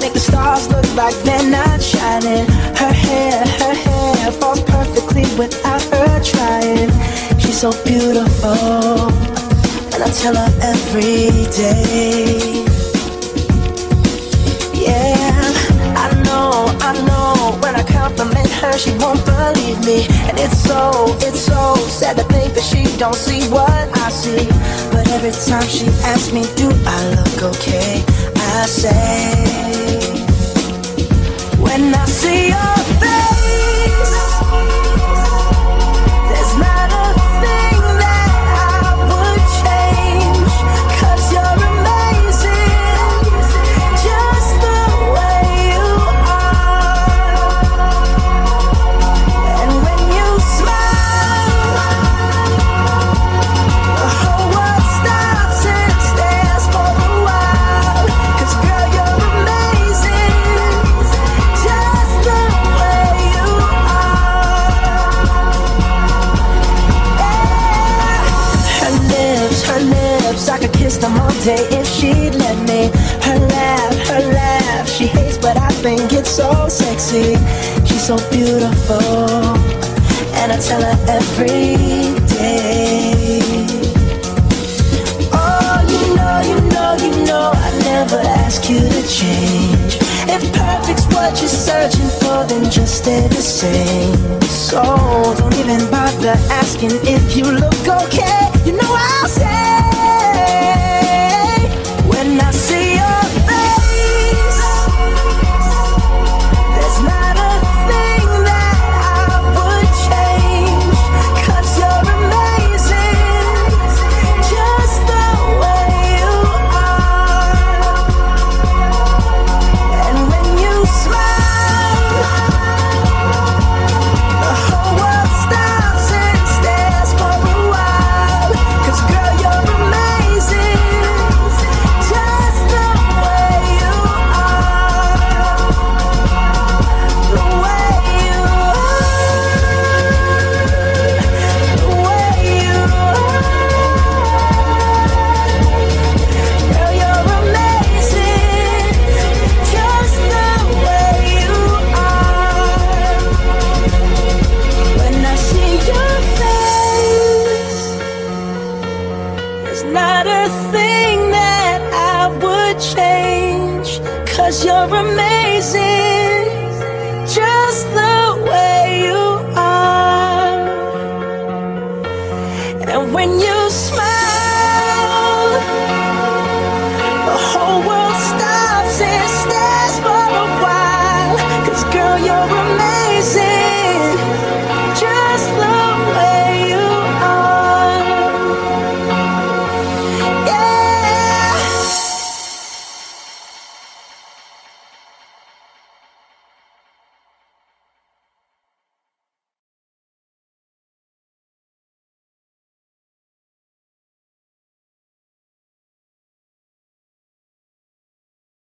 make the stars look like they're not shining. Her hair falls perfectly without her trying. She's so beautiful, and I tell her every day. Yeah, I know, when I compliment her, she won't believe me. And it's so sad to think that she don't see what I see. But every time she asks me, do I look okay, I say, when I see your face, there's not a thing that I would change. 'Cause you're amazing, just the way you are. And when you smile, the whole world stops and stares for a while. 'Cause girl, you're amazing, just the way you are. Yeah. Her lips, I could kiss them all day if she'd let me. Her laugh, she hates but I think it's so sexy. She's so beautiful, and I tell her every day. Oh, you know, I never ask you to change. If perfect's what you're searching for, then just stay the same. So don't even bother asking if you look okay. You know I'll say, when I see your face, there's not a thing that I would change. 'Cause you're amazing, just the way you are. And when you smile, the whole world stops and stares for a while. 'Cause girl, you're amazing, just the way you are. The way you are. The way you are. Girl, you're amazing, just the way you are. When I see your face, there's not a thing that I would change. 'Cause you're amazing, just the way you are. And when you smile, the whole world stops and stares for a while. 'Cause girl, you're amazing,